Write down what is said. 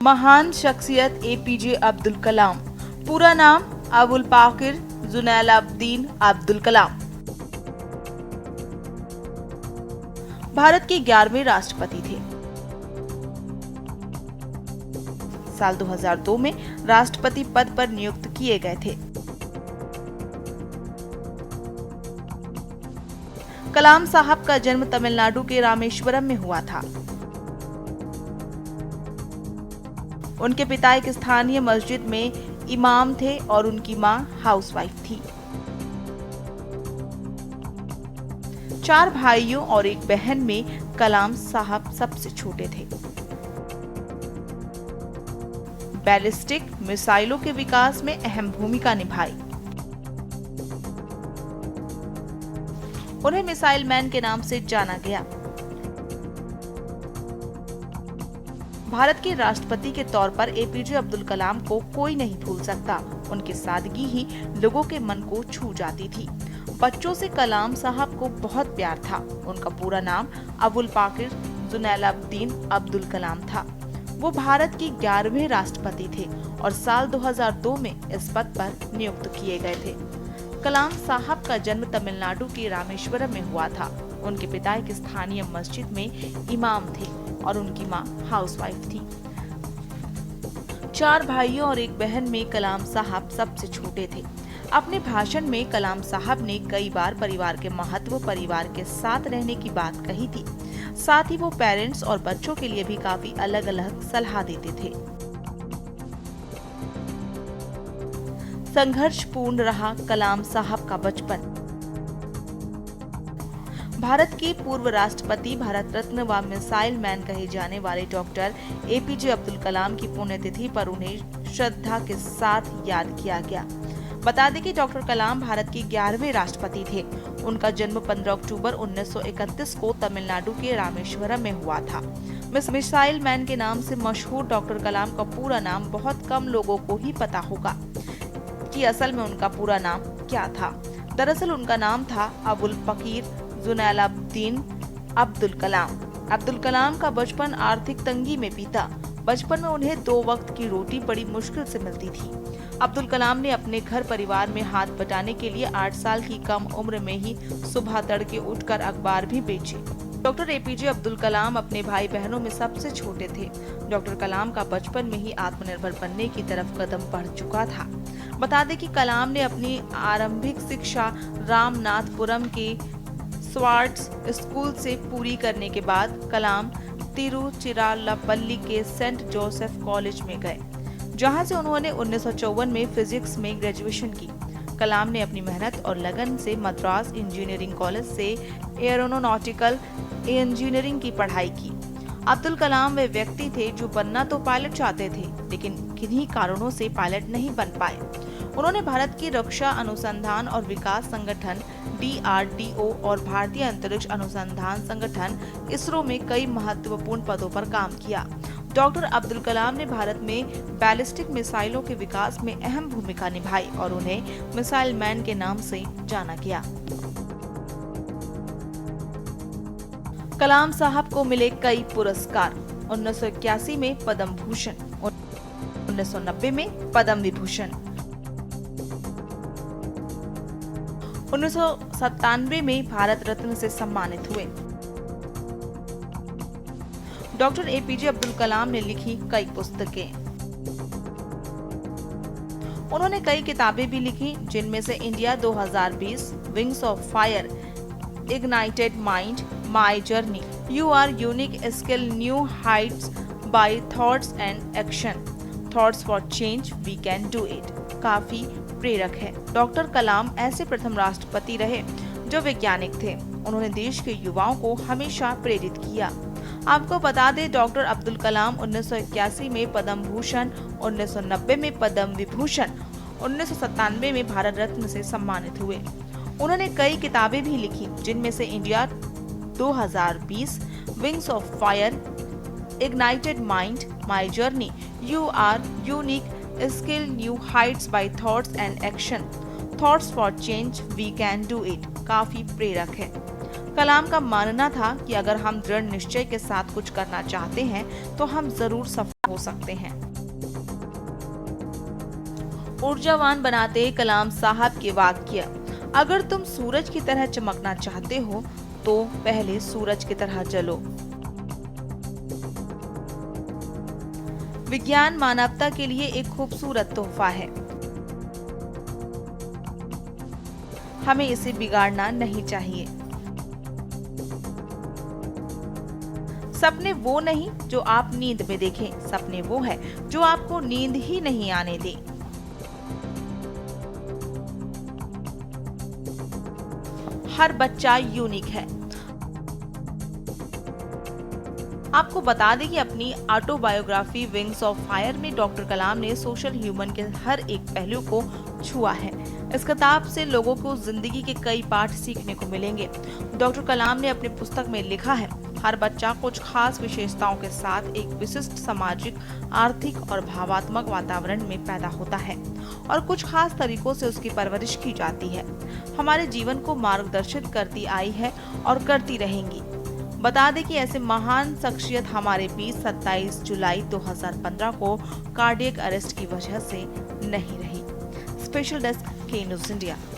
महान शख्सियत एपीजे अब्दुल कलाम। पूरा नाम अबुल पाकिर जुनैलाब्दीन अब्दुल कलाम। भारत के 11वें राष्ट्रपति थे। साल 2002 में राष्ट्रपति पद पर नियुक्त किए गए थे। कलाम साहब का जन्म तमिलनाडु के रामेश्वरम में हुआ था। उनके पिता एक स्थानीय मस्जिद में इमाम थे और उनकी मां हाउसवाइफ थी। 4 भाइयों और एक बहन में कलाम साहब सबसे छोटे थे। बैलिस्टिक मिसाइलों के विकास में अहम भूमिका निभाई। उन्हें मिसाइल मैन के नाम से जाना गया। भारत के राष्ट्रपति के तौर पर एपीजे अब्दुल कलाम को कोई नहीं भूल सकता। उनकी सादगी ही लोगों के मन को छू जाती थी। बच्चों से कलाम साहब को बहुत प्यार था। उनका पूरा नाम अबुल पाकिर जुनैलाब्दीन अब्दुल कलाम था। वो भारत के 11वें राष्ट्रपति थे और साल 2002 में इस पद पर नियुक्त किए गए थे। कलाम साहब का जन्म तमिलनाडु के रामेश्वरम में हुआ था। उनके पिता एक स्थानीय मस्जिद में इमाम थे और उनकी मां हाउसवाइफ थी। 4 भाइयों और एक बहन में कलाम साहब सबसे छोटे थे। अपने भाषण में कलाम साहब ने कई बार परिवार के महत्व, परिवार के साथ रहने की बात कही थी। साथ ही वो पेरेंट्स और बच्चों के लिए भी काफी अलग अलग सलाह देते थे। संघर्षपूर्ण रहा कलाम साहब का बचपन। भारत के पूर्व राष्ट्रपति, भारत रत्न व मिसाइल मैन कहे जाने वाले डॉक्टर एपीजे अब्दुल कलाम की पुण्यतिथि पर उन्हें श्रद्धा के साथ याद किया गया। बता दें कि डॉक्टर कलाम भारत के 11वें राष्ट्रपति थे। उनका जन्म 15 अक्टूबर 1931 को तमिलनाडु के रामेश्वरम में हुआ था। मिसाइल मैन के नाम से मशहूर डॉक्टर कलाम का पूरा नाम बहुत कम लोगों को ही पता होगा कि असल में उनका पूरा नाम क्या था। दरअसल उनका नाम था अबुल पाकिर जुनैलाब्दीन अब्दुल कलाम। अब्दुल कलाम का बचपन आर्थिक तंगी में बीता। बचपन में उन्हें 2 वक्त की रोटी बड़ी मुश्किल से मिलती थी। अब्दुल कलाम ने अपने घर परिवार में हाथ बटाने के लिए 8 साल की कम उम्र में ही सुबह तड़के उठकर अखबार भी बेचे। डॉक्टर एपीजे अब्दुल कलाम अपने भाई बहनों में सबसे छोटे थे। डॉक्टर कलाम का बचपन में ही आत्मनिर्भर बनने की तरफ कदम बढ़ चुका था। बता दें कि कलाम ने अपनी आरंभिक शिक्षा रामनाथपुरम के स्वार्ट्स स्कूल से पूरी करने के बाद कलाम तिरुचिरापल्ली के सेंट जोसेफ कॉलेज में गए, जहां से उन्होंने 1954 में फिजिक्स में ग्रेजुएशन की। कलाम ने अपनी मेहनत और लगन से मद्रास इंजीनियरिंग कॉलेज से एरोनॉटिकल इंजीनियरिंग की पढ़ाई की। अब्दुल कलाम वे व्यक्ति थे जो बनना तो पायलट चाहते थे, लेकिन किन्हीं कारणों से पायलट नहीं बन पाए। उन्होंने भारत की रक्षा अनुसंधान और विकास संगठन DRDO और भारतीय अंतरिक्ष अनुसंधान संगठन इसरो में कई महत्वपूर्ण पदों पर काम किया। डॉक्टर अब्दुल कलाम ने भारत में बैलिस्टिक मिसाइलों के विकास में अहम भूमिका निभाई और उन्हें मिसाइल मैन के नाम से जाना गया। कलाम साहब को मिले कई पुरस्कार। 1981 में पद्म भूषण, 1990 में पद्म विभूषण, 1997 में भारत रत्न से सम्मानित हुए। डॉक्टर एपीजे अब्दुल कलाम ने लिखी कई पुस्तकें। उन्होंने कई किताबें भी लिखी, जिनमें से India 2020, wings of fire, ignited mind, my journey, you are unique skill, new heights by thoughts and action, thoughts for change, we can do it काफी प्रेरक है। डॉक्टर कलाम ऐसे प्रथम राष्ट्रपति रहे जो वैज्ञानिक थे। उन्होंने देश के युवाओं को हमेशा प्रेरित किया। आपको बता दें, डॉक्टर अब्दुल कलाम 1981 में पद्म भूषण, 1990 में पद्म विभूषण, 1997 में भारत रत्न से सम्मानित हुए। उन्होंने कई किताबें भी लिखी, जिनमें से India 2020, wings of fire, ignited mind, my journey, you are unique skill, new heights by thoughts and action, thoughts for change, we can do it काफी प्रेरक है। कलाम का मानना था कि अगर हम दृढ़ निश्चय के साथ कुछ करना चाहते हैं तो हम जरूर सफल हो सकते हैं। ऊर्जावान बनाते कलाम साहब के वाक्य। अगर तुम सूरज की तरह चमकना चाहते हो तो पहले सूरज की तरह जलो। विज्ञान मानवता के लिए एक खूबसूरत तोहफा है, हमें इसे बिगाड़ना नहीं चाहिए। सपने वो नहीं जो आप नींद में देखें, सपने वो है जो आपको नींद ही नहीं आने दे। हर बच्चा यूनिक है। आपको बता दें कि अपनी ऑटोबायोग्राफी विंग्स ऑफ फायर में डॉक्टर कलाम ने सोशल ह्यूमन के हर एक पहलू को छुआ है। इस किताब से लोगों को जिंदगी के कई पाठ सीखने को मिलेंगे। डॉक्टर कलाम ने अपनी पुस्तक में लिखा है, हर बच्चा कुछ खास विशेषताओं के साथ एक विशिष्ट सामाजिक, आर्थिक और भावात्मक वातावरण में पैदा होता है और कुछ खास तरीकों से उसकी परवरिश की जाती है। हमारे जीवन को मार्गदर्शित करती आई है और करती रहेंगी। बता दें कि ऐसे महान शख्सियत हमारे बीच 27 जुलाई 2015 को कार्डियक अरेस्ट की वजह से नहीं रही। स्पेशल डेस्क, के न्यूज़ इंडिया।